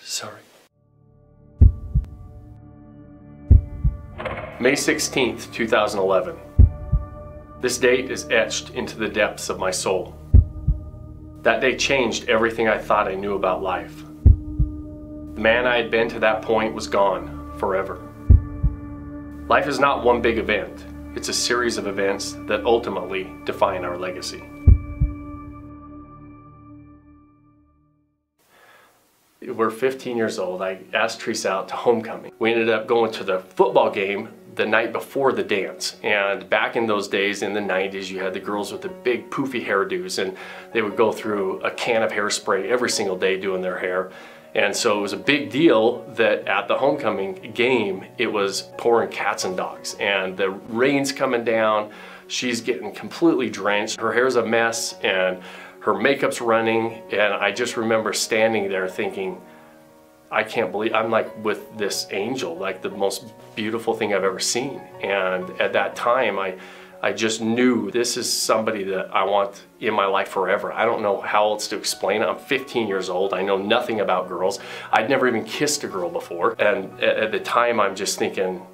Sorry. May 16th, 2011. This date is etched into the depths of my soul. That day changed everything I thought I knew about life. The man I had been to that point was gone forever. Life is not one big event. It's a series of events that ultimately define our legacy. We're 15 years old. I asked Teresa out to homecoming. We ended up going to the football game the night before the dance. And back in those days, in the 90s, you had the girls with the big poofy hairdos, and they would go through a can of hairspray every single day doing their hair. And so it was a big deal that at the homecoming game, it was pouring cats and dogs, and the rain's coming down. She's getting completely drenched. Her hair's a mess, and her makeup's running, and I just remember standing there thinking, I can't believe I'm like with this angel, like the most beautiful thing I've ever seen. And at that time, I just knew this is somebody that I want in my life forever. I don't know how else to explain it. I'm 15 years old. I know nothing about girls. I'd never even kissed a girl before. And at the time, I'm just thinking,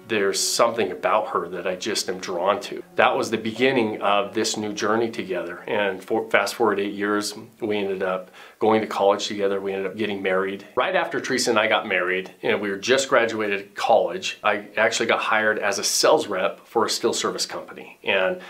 there's something about her that I just am drawn to. That was the beginning of this new journey together. And fast forward 8 years, we ended up going to college together. We ended up getting married. Right after Teresa and I got married, and we were just graduated college, I actually got hired as a sales rep for a steel service company. And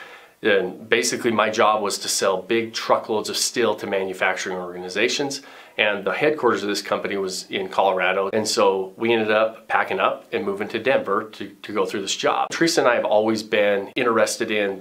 basically my job was to sell big truckloads of steel to manufacturing organizations. And the headquarters of this company was in Colorado. And so we ended up packing up and moving to Denver to go through this job. Teresa and I have always been interested in,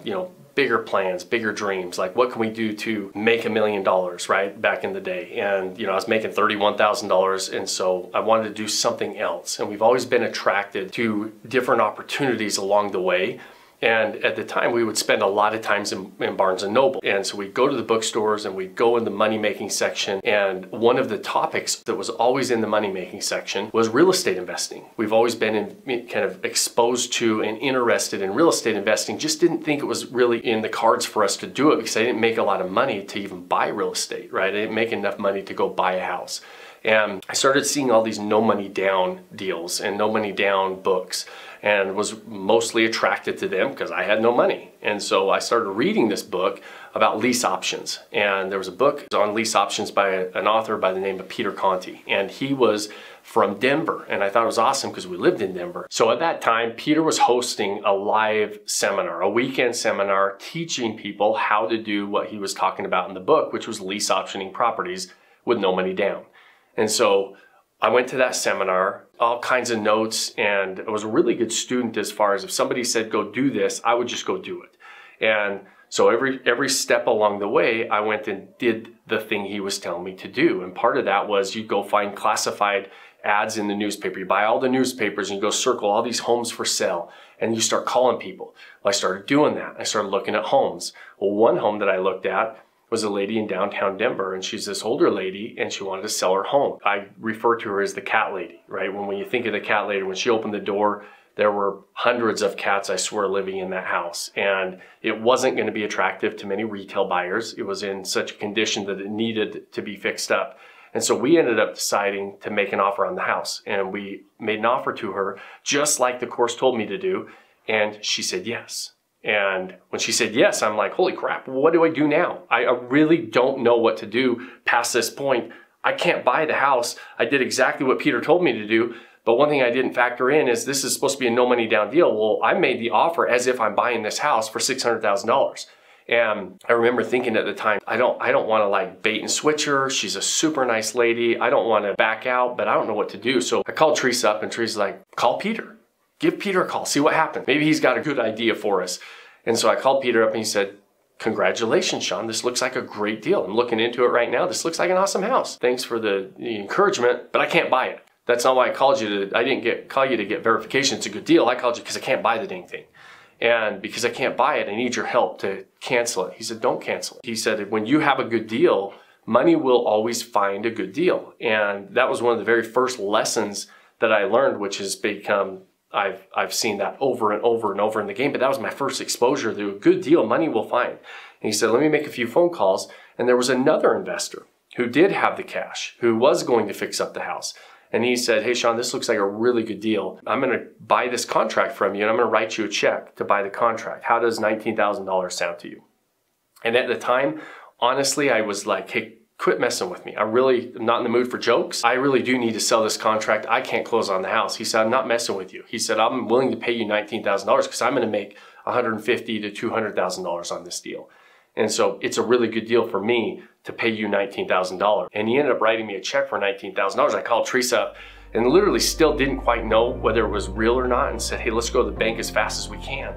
bigger plans, bigger dreams. Like, what can we do to make $1 million, right? Back in the day. And, I was making $31,000. And so I wanted to do something else. And we've always been attracted to different opportunities along the way. And at the time, we would spend a lot of times in Barnes & Noble. And so we'd go to the bookstores and we'd go in the money-making section. And one of the topics that was always in the money-making section was real estate investing. We've always been kind of exposed to and interested in real estate investing, just didn't think it was really in the cards for us to do it because I didn't make a lot of money to even buy real estate, right? I didn't make enough money to go buy a house. And I started seeing all these no money down deals and no money down books, and was mostly attracted to them because I had no money. And so I started reading this book about lease options. And there was a book on lease options by an author by the name of Peter Conti. And he was from Denver. And I thought it was awesome because we lived in Denver. So at that time, Peter was hosting a live seminar, a weekend seminar, teaching people how to do what he was talking about in the book, which was lease optioning properties with no money down. And so I went to that seminar, all kinds of notes, and I was a really good student as far as if somebody said, go do this, I would just go do it. And so every step along the way, I went and did the thing he was telling me to do. And part of that was you go find classified ads in the newspaper. You buy all the newspapers and you go circle all these homes for sale and you start calling people. Well, I started doing that. I started looking at homes. Well, one home that I looked at was a lady in downtown Denver, and she's this older lady and she wanted to sell her home. I refer to her as the cat lady, right? When you think of the cat lady, when she opened the door, there were hundreds of cats, I swear, living in that house. And it wasn't going to be attractive to many retail buyers. It was in such a condition that it needed to be fixed up. And so we ended up deciding to make an offer on the house. And we made an offer to her, just like the course told me to do. And she said yes. And when she said yes, I'm like, holy crap, what do I do now? I really don't know what to do past this point. I can't buy the house. I did exactly what Peter told me to do. But one thing I didn't factor in is this is supposed to be a no money down deal. Well, I made the offer as if I'm buying this house for $600,000. And I remember thinking at the time, I don't want to like bait and switch her. She's a super nice lady. I don't want to back out, but I don't know what to do. So I called Teresa up and Teresa's like, call Peter. Give Peter a call, see what happens. Maybe he's got a good idea for us. And so I called Peter up and he said, congratulations, Shawn, this looks like a great deal. I'm looking into it right now. This looks like an awesome house. Thanks for the encouragement, but I can't buy it. That's not why I called you I didn't call you to get verification. It's a good deal. I called you because I can't buy the dang thing. And because I can't buy it, I need your help to cancel it. He said, don't cancel it. He said, when you have a good deal, money will always find a good deal. And that was one of the very first lessons that I learned, which has become, I've seen that over and over and over in the game, but that was my first exposure to a good deal money will find. And he said, let me make a few phone calls. And there was another investor who did have the cash, who was going to fix up the house. And he said, hey, Shawn, this looks like a really good deal. I'm going to buy this contract from you, and I'm going to write you a check to buy the contract. How does $19,000 sound to you? And at the time, honestly, I was like, hey, quit messing with me. I really am not in the mood for jokes. I really do need to sell this contract. I can't close on the house. He said, I'm not messing with you. He said, I'm willing to pay you $19,000 because I'm going to make $150,000 to $200,000 on this deal. And so it's a really good deal for me to pay you $19,000. And he ended up writing me a check for $19,000. I called Teresa up and literally still didn't quite know whether it was real or not, and said, hey, let's go to the bank as fast as we can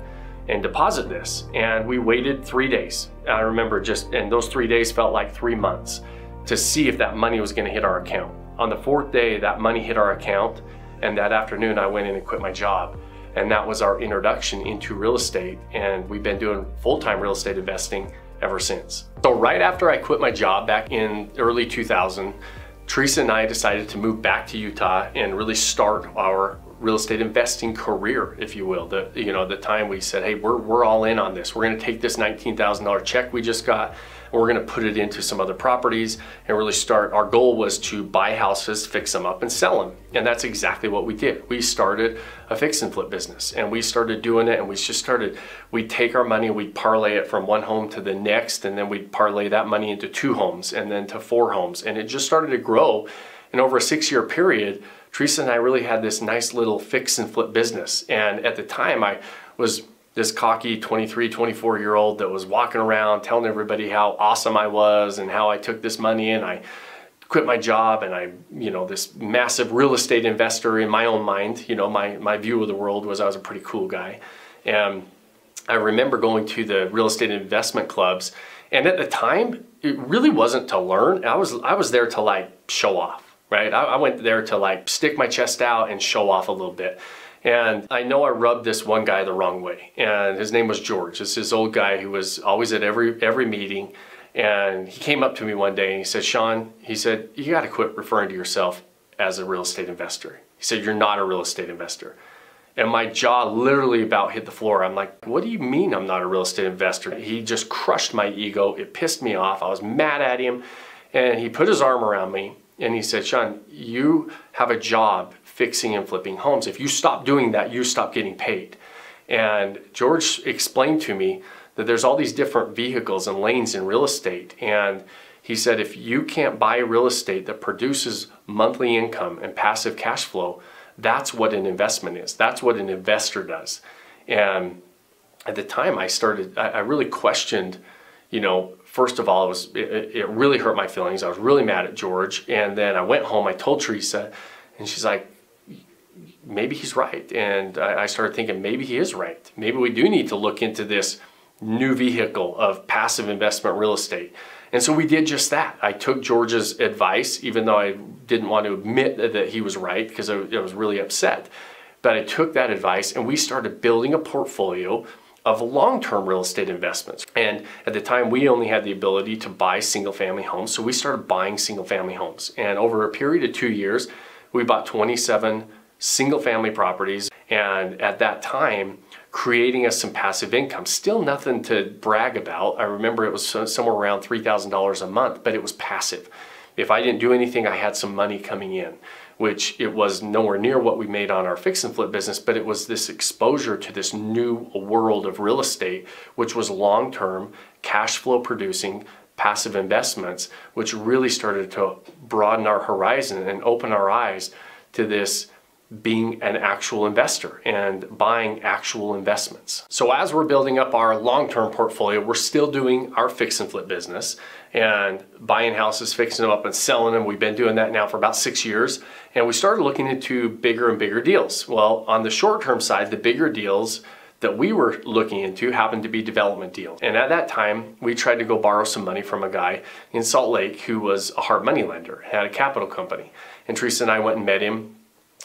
and deposit this. And we waited 3 days. I remember and those 3 days felt like 3 months to see if that money was gonna hit our account. On the 4th day, that money hit our account, and that afternoon I went in and quit my job. And that was our introduction into real estate, and we've been doing full-time real estate investing ever since. So right after I quit my job back in early 2000, Teresa and I decided to move back to Utah and really start our real estate investing career, if you will. The time we said, hey, we're all in on this. We're gonna take this $19,000 check we just got, and we're gonna put it into some other properties and really start. Our goal was to buy houses, fix them up, and sell them. And that's exactly what we did. We started a fix and flip business, and we started doing it, and we'd take our money, we'd parlay it from one home to the next, and then we'd parlay that money into 2 homes and then to 4 homes. And it just started to grow. And over a 6-year period, Teresa and I really had this nice little fix and flip business. And at the time, I was this cocky 23, 24-year-old that was walking around telling everybody how awesome I was and how I took this money and I quit my job, and this massive real estate investor in my own mind. My view of the world was I was a pretty cool guy. And I remember going to the real estate investment clubs, and at the time, it really wasn't to learn. I was there to like show off. Right? I went there to like stick my chest out and show off a little bit. And I know I rubbed this one guy the wrong way. And his name was George. It's this old guy who was always at every meeting. And he came up to me one day and he said, Shawn, he said, you got to quit referring to yourself as a real estate investor. He said, you're not a real estate investor. And my jaw literally about hit the floor. I'm like, what do you mean I'm not a real estate investor? He just crushed my ego. It pissed me off. I was mad at him. And he put his arm around me. And he said, Shawn, you have a job fixing and flipping homes. If you stop doing that, you stop getting paid. And George explained to me that there's all these different vehicles and lanes in real estate. And he said, if you can't buy real estate that produces monthly income and passive cash flow, that's what an investment is. That's what an investor does. And at the time I really questioned, first of all, it really hurt my feelings. I was really mad at George. And then I went home, I told Teresa, and she's like, maybe he's right. And I started thinking, maybe he is right. Maybe we do need to look into this new vehicle of passive investment real estate. And so we did just that. I took George's advice, even though I didn't want to admit that he was right because I was really upset. But I took that advice and we started building a portfolio of long-term real estate investments. And at the time, we only had the ability to buy single-family homes, so we started buying single-family homes. And over a period of 2 years, we bought 27 single-family properties, and at that time, creating us some passive income. Still nothing to brag about. I remember it was somewhere around $3,000 a month, but it was passive. If I didn't do anything, I had some money coming in, which it was nowhere near what we made on our fix and flip business, but it was this exposure to this new world of real estate, which was long-term, cash flow producing, passive investments, which really started to broaden our horizon and open our eyes to this being an actual investor and buying actual investments. So as we're building up our long-term portfolio, we're still doing our fix and flip business and buying houses, fixing them up and selling them. We've been doing that now for about 6 years, and we started looking into bigger and bigger deals. Well, on the short-term side, the bigger deals that we were looking into happened to be development deals. And at that time, we tried to go borrow some money from a guy in Salt Lake who was a hard money lender, had a capital company. And Teresa and I went and met him.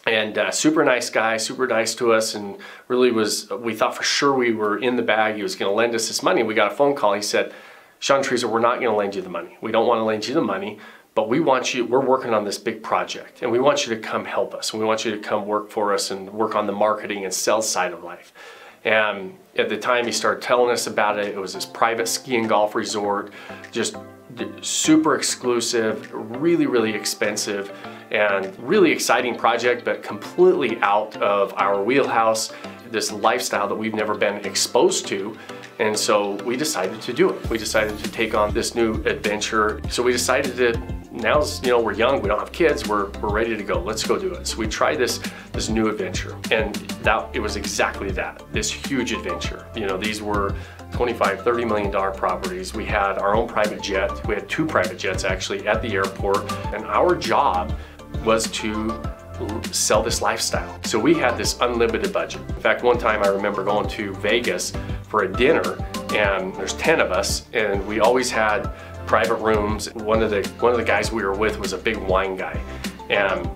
And super nice guy, super nice to us, and really we thought for sure we were in the bag. He was going to lend us this money. We got a phone call. He said, Shawn, Teresa, we're not going to lend you the money. We don't want to lend you the money, but we're working on this big project, and we want you to come help us. And we want you to come work for us and work on the marketing and sales side of life. And at the time he started telling us about it, it was this private ski and golf resort, just super exclusive, really, really expensive, and really exciting project, but completely out of our wheelhouse, this lifestyle that we've never been exposed to. And so we decided to do it. We decided to take on this new adventure. So we decided to, now's, we're young, we don't have kids, we're ready to go, let's go do it. So we tried this new adventure, and it was exactly that, this huge adventure. These were $25, $30 million properties. We had our own private jet. We had 2 private jets actually at the airport, and our job was to sell this lifestyle. So we had this unlimited budget. In fact, one time I remember going to Vegas for a dinner, and there's 10 of us, and we always had private rooms. One of the guys we were with was a big wine guy, and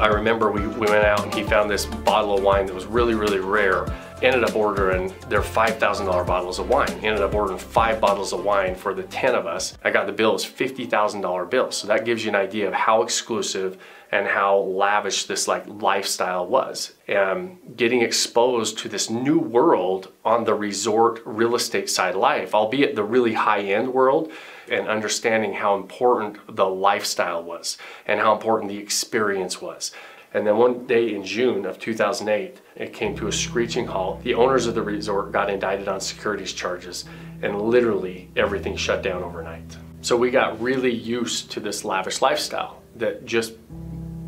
I remember we went out and he found this bottle of wine that was really, really rare. Ended up ordering their $5,000 bottles of wine. Ended up ordering 5 bottles of wine for the 10 of us. I got the bill, it was $50,000 bill. So that gives you an idea of how exclusive and how lavish this lifestyle was. And getting exposed to this new world on the resort real estate side of life, albeit the really high-end world, and understanding how important the lifestyle was and how important the experience was. And then one day in June of 2008, it came to a screeching halt. The owners of the resort got indicted on securities charges, and literally everything shut down overnight. So we got really used to this lavish lifestyle that just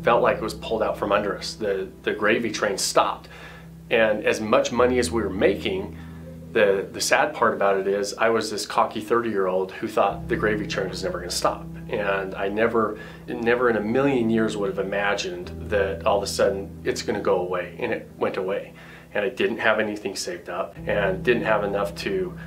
felt like it was pulled out from under us. The gravy train stopped. And as much money as we were making, the sad part about it is I was this cocky 30-year-old who thought the gravy train was never going to stop. And I never in a million years would have imagined that all of a sudden it's going to go away, and it went away. And I didn't have anything saved up, and didn't have enough to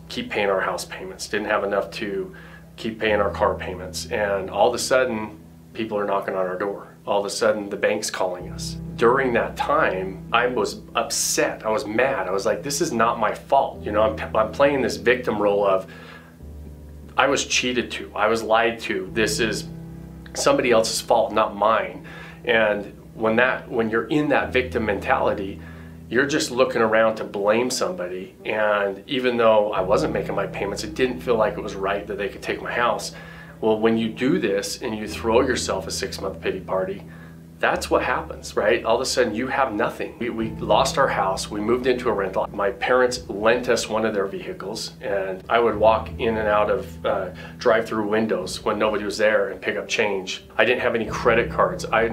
keep paying our house payments, didn't have enough to keep paying our car payments. And all of a sudden, people are knocking on our door. All of a sudden, the bank's calling us. During that time, I was upset. I was mad. I was like, this is not my fault. I'm playing this victim role of, I was cheated to, I was lied to. This is somebody else's fault, not mine. And when you're in that victim mentality, you're just looking around to blame somebody. And even though I wasn't making my payments, it didn't feel like it was right that they could take my house. Well, when you do this and you throw yourself a 6-month pity party, that's what happens, right? All of a sudden you have nothing. We lost our house, we moved into a rental. My parents lent us one of their vehicles, and I would walk in and out of drive-through windows when nobody was there and pick up change. I didn't have any credit cards. I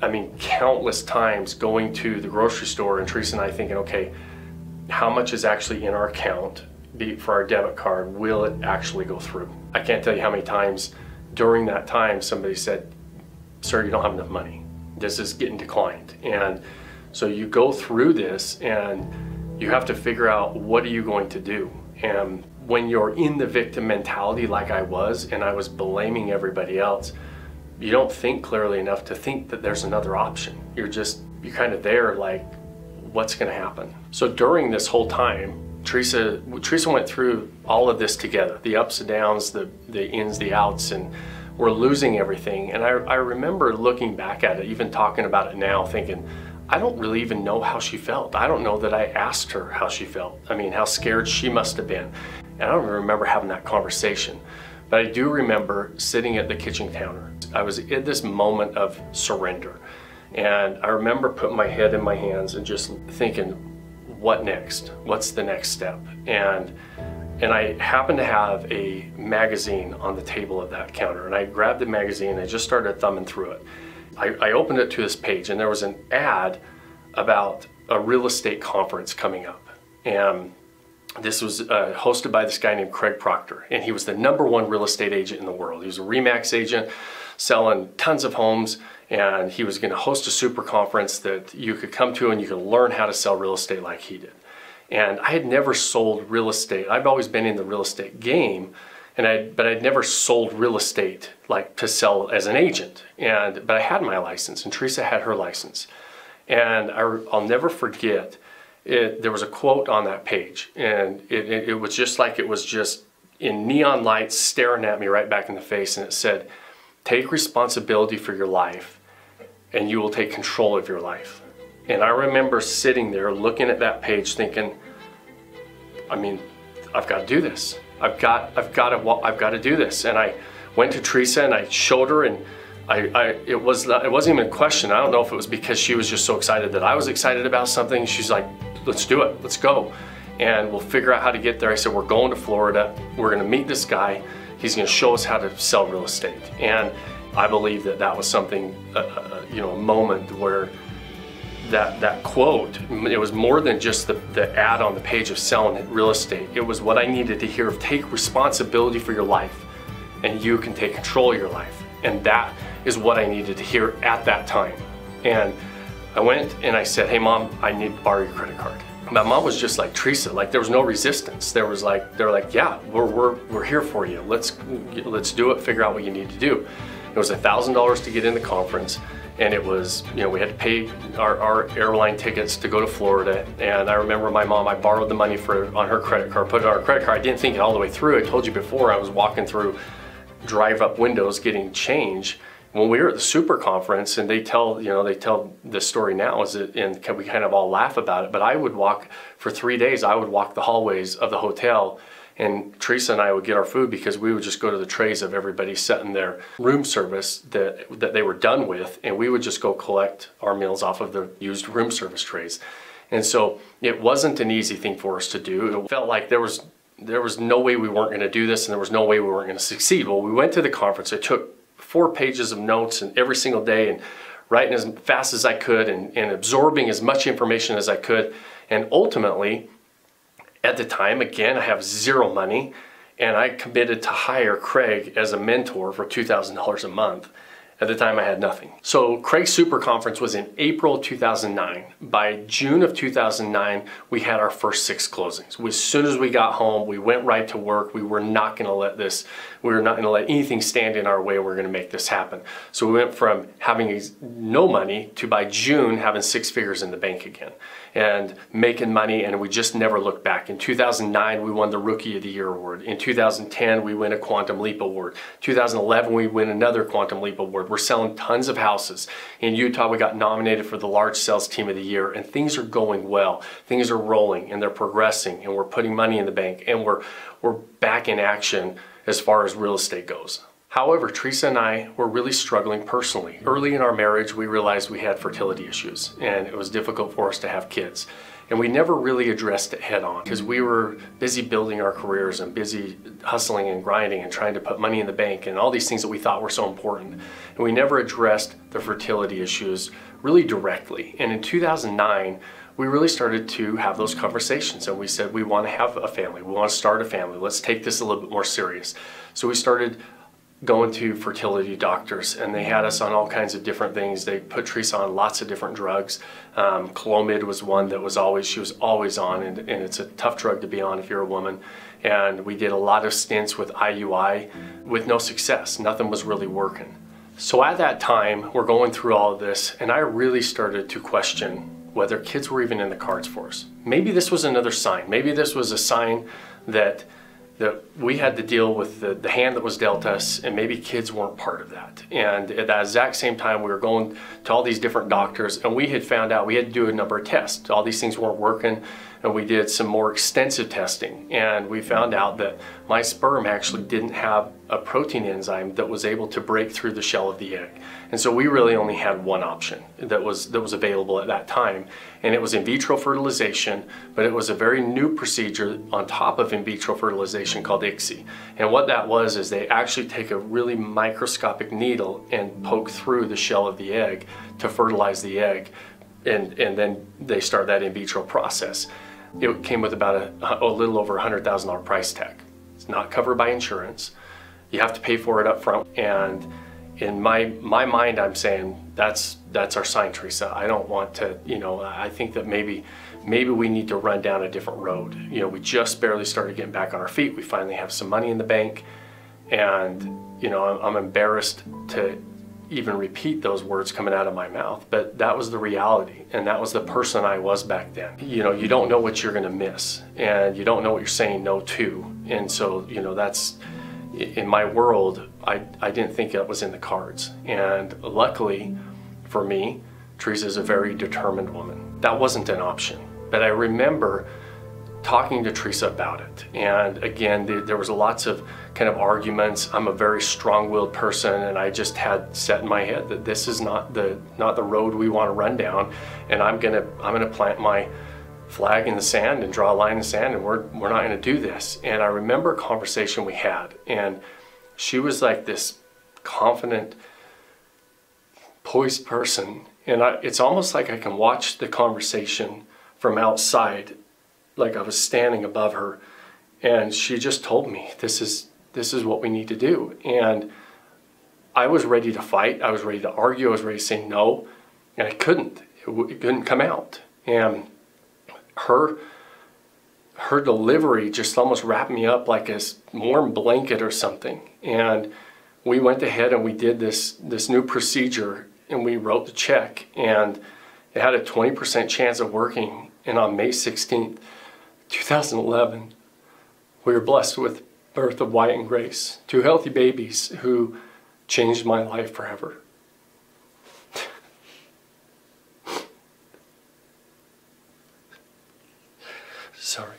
mean, countless times going to the grocery store and Teresa and I thinking, okay, how much is actually in our account for our debit card? Will it actually go through? I can't tell you how many times during that time somebody said, sir, you don't have enough money. This is getting declined. And so you go through this and you have to figure out, what are you going to do? And when you're in the victim mentality like I was, and I was blaming everybody else, you don't think clearly enough to think that there's another option. You're kind of there like, what's gonna happen? So during this whole time, Teresa went through all of this together, the ups and downs, the ins, the outs, and we're losing everything. And I remember looking back at it, even talking about it now, thinking, I don't really even know how she felt. I don't know that I asked her how she felt. I mean, how scared she must have been. And I don't even remember having that conversation. But I do remember sitting at the kitchen counter. I was in this moment of surrender. And I remember putting my head in my hands and just thinking, what next? What's the next step? And I happened to have a magazine on the table of that counter, and I grabbed the magazine and I just started thumbing through it. I opened it to this page, and there was an ad about a real estate conference coming up. And this was hosted by this guy named Craig Proctor, and he was the #1 real estate agent in the world. He was a RE/MAX agent selling tons of homes, and he was going to host a super conference that you could come to and you could learn how to sell real estate like he did. And I had never sold real estate. I've always been in the real estate game, but I'd never sold real estate like to sell as an agent. But I had my license, and Teresa had her license. And I'll never forget, there was a quote on that page, and it was just like it was just in neon lights staring at me right back in the face, and it said, take responsibility for your life and you will take control of your life. And I remember sitting there looking at that page thinking, I mean, I've got to do this. I've got to do this. And I went to Teresa and I showed her, and it wasn't even a question. I don't know if it was because she was just so excited that I was excited about something. She's like, let's do it, let's go. And we'll figure out how to get there. I said, we're going to Florida. We're gonna meet this guy. He's gonna show us how to sell real estate. And I believe that was something, you know, a moment where that quote, it was more than just the ad on the page of selling real estate. It was what I needed to hear of take responsibility for your life, and you can take control of your life. And that is what I needed to hear at that time. And I went and I said, hey Mom, I need to borrow your credit card. My mom was just like, Teresa, like there was no resistance. They were like, yeah, we're here for you. Let's do it, figure out what you need to do. It was $1,000 to get in the conference, and it was, you know, we had to pay our airline tickets to go to Florida. And I remember my mom, I borrowed the money on her credit card, put it on her credit card. I didn't think it all the way through. I told you before, I was walking through drive-up windows getting change. When we were at the super conference, and they tell the story now, and we kind of all laugh about it, but I would walk for 3 days, I would walk the hallways of the hotel, and Teresa and I would get our food because we would just go to the trays of everybody setting their room service that they were done with, and we would just go collect our meals off of the used room service trays. And so it wasn't an easy thing for us to do. It felt like there was no way we weren't gonna do this, and there was no way we weren't gonna succeed. Well, we went to the conference. It took 4 pages of notes and every single day, and writing as fast as I could, and absorbing as much information as I could. And ultimately, at the time, again, I have zero money, and I committed to hire Craig as a mentor for $2,000 a month. At the time, I had nothing. So Craig's Super Conference was in April 2009. By June of 2009, we had our first 6 closings. As soon as we got home, we went right to work. We were not gonna let anything stand in our way. We're gonna make this happen. So we went from having no money to by June having 6 figures in the bank again and making money, and we just never looked back. In 2009, we won the Rookie of the Year award. In 2010, we win a Quantum Leap award. 2011, we win another Quantum Leap award. We're selling tons of houses. In Utah, we got nominated for the Large Sales Team of the Year, and things are going well. Things are rolling, and they're progressing, and we're putting money in the bank, and we're back in action as far as real estate goes. However, Teresa and I were really struggling personally. Early in our marriage, we realized we had fertility issues, and it was difficult for us to have kids. And we never really addressed it head on because we were busy building our careers and busy hustling and grinding and trying to put money in the bank and all these things that we thought were so important. And we never addressed the fertility issues really directly. And in 2009, we really started to have those conversations, and we said, we want to have a family. We want to start a family. Let's take this a little bit more serious. So we started going to fertility doctors, and they had us on all kinds of different things. They put Teresa on lots of different drugs. Clomid was one that she was always on, and it's a tough drug to be on if you're a woman. And we did a lot of stints with IUI with no success. Nothing was really working. So at that time, we're going through all of this, and I really started to question whether kids were even in the cards for us. Maybe this was another sign. Maybe this was a sign that we had to deal with the hand that was dealt us, and maybe kids weren't part of that. And at that exact same time, we were going to all these different doctors, and we had found out we had to do a number of tests. All these things weren't working, and we did some more extensive testing, and we found out that my sperm actually didn't have a protein enzyme that was able to break through the shell of the egg. And so we really only had one option that was available at that time, and it was in vitro fertilization, but it was a very new procedure on top of in vitro fertilization called ICSI. And what that was is they actually take a really microscopic needle and poke through the shell of the egg to fertilize the egg, and then they start that in vitro process. It came with about a little over $100,000 price tag. It's not covered by insurance. You have to pay for it up front. And in my mind, I'm saying that's our sign, Teresa. I don't want to, I think that maybe we need to run down a different road. We just barely started getting back on our feet. We finally have some money in the bank, and I'm embarrassed to even repeat those words coming out of my mouth, but that was the reality, and that was the person I was back then. You don't know what you're gonna miss, and you don't know what you're saying no to, and so that's, in my world, I didn't think that was in the cards. And luckily for me, Teresa is a very determined woman. That wasn't an option. But I remember talking to Teresa about it. And again, there was lots of kind of arguments. I'm a very strong-willed person, and I just had set in my head that this is not the road we want to run down, and I'm gonna plant my flag in the sand and draw a line in the sand, and we're not gonna do this. And I remember a conversation we had, and she was like this confident, poised person, and it's almost like I can watch the conversation from outside, like I was standing above her, and she just told me, this is what we need to do. And I was ready to fight, I was ready to argue, I was ready to say no, and I couldn't. It couldn't come out. And her delivery just almost wrapped me up like a warm blanket or something. And we went ahead and we did this new procedure, and we wrote the check, and it had a 20% chance of working. And on May 16th, 2011, we were blessed with the birth of Wyatt and Grace, 2 healthy babies who changed my life forever. Sorry.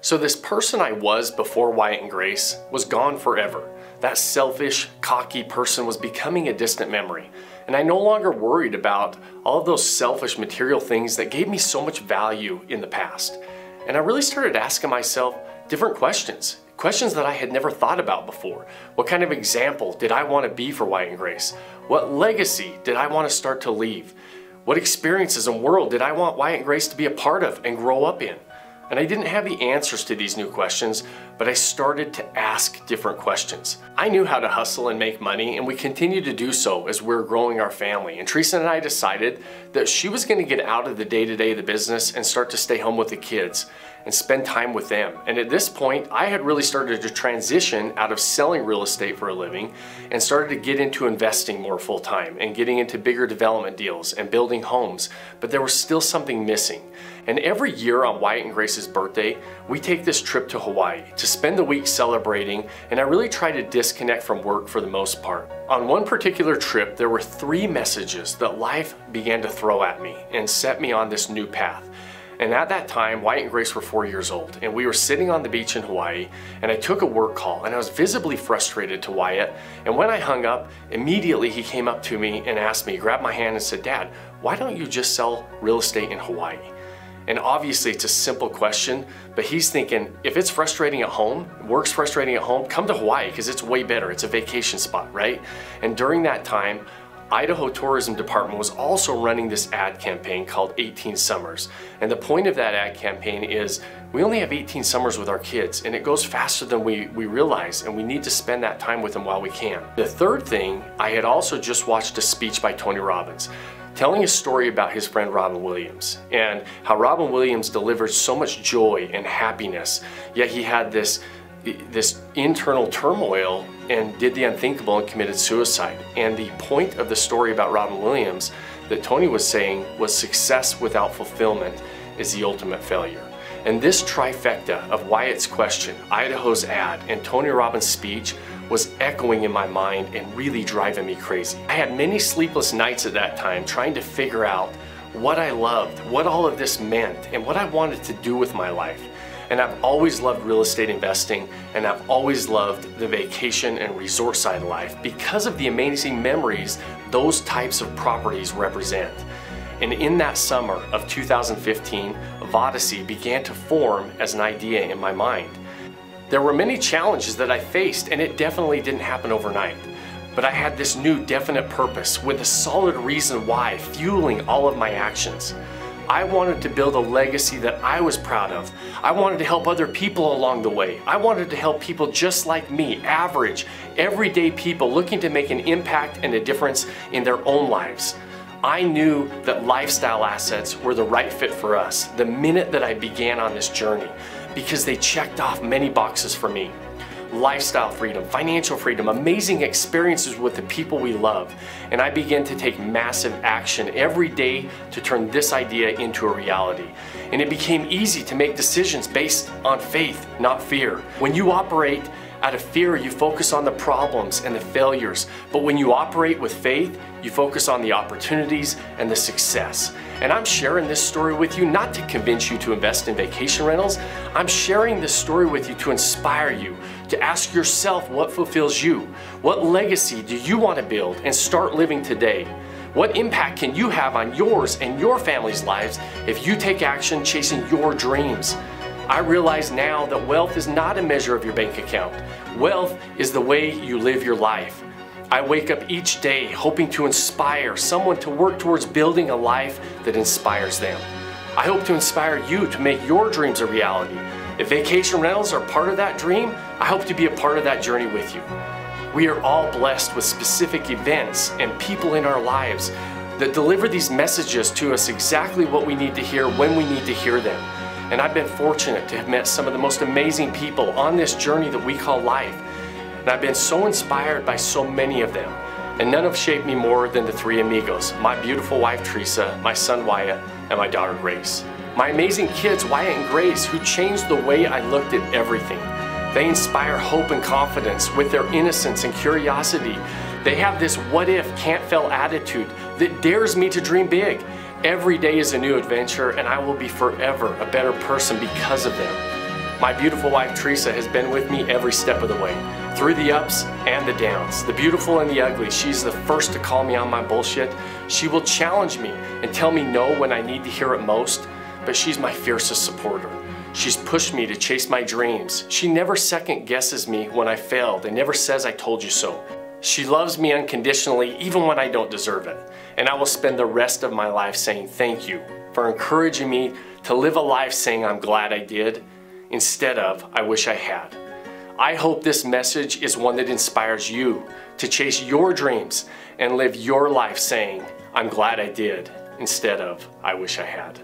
So this person I was before Wyatt and Grace was gone forever. That selfish, cocky person was becoming a distant memory. And I no longer worried about all of those selfish material things that gave me so much value in the past. And I really started asking myself different questions. Questions that I had never thought about before. What kind of example did I want to be for Wyatt and Grace? What legacy did I want to start to leave? What experiences and world did I want Wyatt and Grace to be a part of and grow up in? And I didn't have the answers to these new questions, but I started to ask different questions. I knew how to hustle and make money, and we continued to do so as we were growing our family. And Teresa and I decided that she was going to get out of the day-to-day of the business and start to stay home with the kids and spend time with them. And at this point, I had really started to transition out of selling real estate for a living and started to get into investing more full-time and getting into bigger development deals and building homes. But there was still something missing. And every year on Wyatt and Grace's birthday, we take this trip to Hawaii to spend the week celebrating, and I really try to disconnect from work for the most part. On one particular trip, there were 3 messages that life began to throw at me and set me on this new path. And at that time, Wyatt and Grace were 4 years old, and we were sitting on the beach in Hawaii, and I took a work call, and I was visibly frustrated to Wyatt. And when I hung up, immediately he came up to me and asked me, grabbed my hand and said, "Dad, why don't you just sell real estate in Hawaii?" And obviously it's a simple question, but he's thinking, if it's frustrating at home, work's frustrating at home, come to Hawaii because it's way better. It's a vacation spot, right? And during that time, Idaho Tourism Department was also running this ad campaign called 18 Summers. And the point of that ad campaign is we only have 18 summers with our kids, and it goes faster than we realize, and we need to spend that time with them while we can. The third thing, I had also just watched a speech by Tony Robbins, telling a story about his friend Robin Williams and how Robin Williams delivered so much joy and happiness, yet he had this internal turmoil and did the unthinkable and committed suicide. And the point of the story about Robin Williams that Tony was saying was success without fulfillment is the ultimate failure. And this trifecta of Wyatt's question, Idaho's ad, and Tony Robbins' speech was echoing in my mind and really driving me crazy. I had many sleepless nights at that time trying to figure out what I loved, what all of this meant, and what I wanted to do with my life. And I've always loved real estate investing, and I've always loved the vacation and resort side of life because of the amazing memories those types of properties represent. And in that summer of 2015, Vodacy began to form as an idea in my mind. There were many challenges that I faced, and it definitely didn't happen overnight. But I had this new definite purpose with a solid reason why fueling all of my actions. I wanted to build a legacy that I was proud of. I wanted to help other people along the way. I wanted to help people just like me, average, everyday people looking to make an impact and a difference in their own lives. I knew that lifestyle assets were the right fit for us the minute that I began on this journey because they checked off many boxes for me. Lifestyle freedom, financial freedom, amazing experiences with the people we love. And I began to take massive action every day to turn this idea into a reality. And it became easy to make decisions based on faith, not fear. When you operate Out of fear, you focus on the problems and the failures. But when you operate with faith, you focus on the opportunities and the success. And I'm sharing this story with you not to convince you to invest in vacation rentals. I'm sharing this story with you to inspire you, to ask yourself what fulfills you. What legacy do you want to build and start living today? What impact can you have on yours and your family's lives if you take action chasing your dreams? I realize now that wealth is not a measure of your bank account. Wealth is the way you live your life. I wake up each day hoping to inspire someone to work towards building a life that inspires them. I hope to inspire you to make your dreams a reality. If vacation rentals are part of that dream, I hope to be a part of that journey with you. We are all blessed with specific events and people in our lives that deliver these messages to us exactly what we need to hear when we need to hear them. And I've been fortunate to have met some of the most amazing people on this journey that we call life. And I've been so inspired by so many of them. And none have shaped me more than the three amigos, my beautiful wife Teresa, my son Wyatt, and my daughter Grace. My amazing kids Wyatt and Grace, who changed the way I looked at everything. They inspire hope and confidence with their innocence and curiosity. They have this what if, can't fail attitude that dares me to dream big. Every day is a new adventure, and I will be forever a better person because of them. My beautiful wife Teresa has been with me every step of the way, through the ups and the downs, the beautiful and the ugly. She's the first to call me on my bullshit. She will challenge me and tell me no when I need to hear it most, but she's my fiercest supporter. She's pushed me to chase my dreams. She never second guesses me when I failed and never says I told you so. She loves me unconditionally even when I don't deserve it. And I will spend the rest of my life saying thank you for encouraging me to live a life saying I'm glad I did instead of I wish I had. I hope this message is one that inspires you to chase your dreams and live your life saying I'm glad I did instead of I wish I had.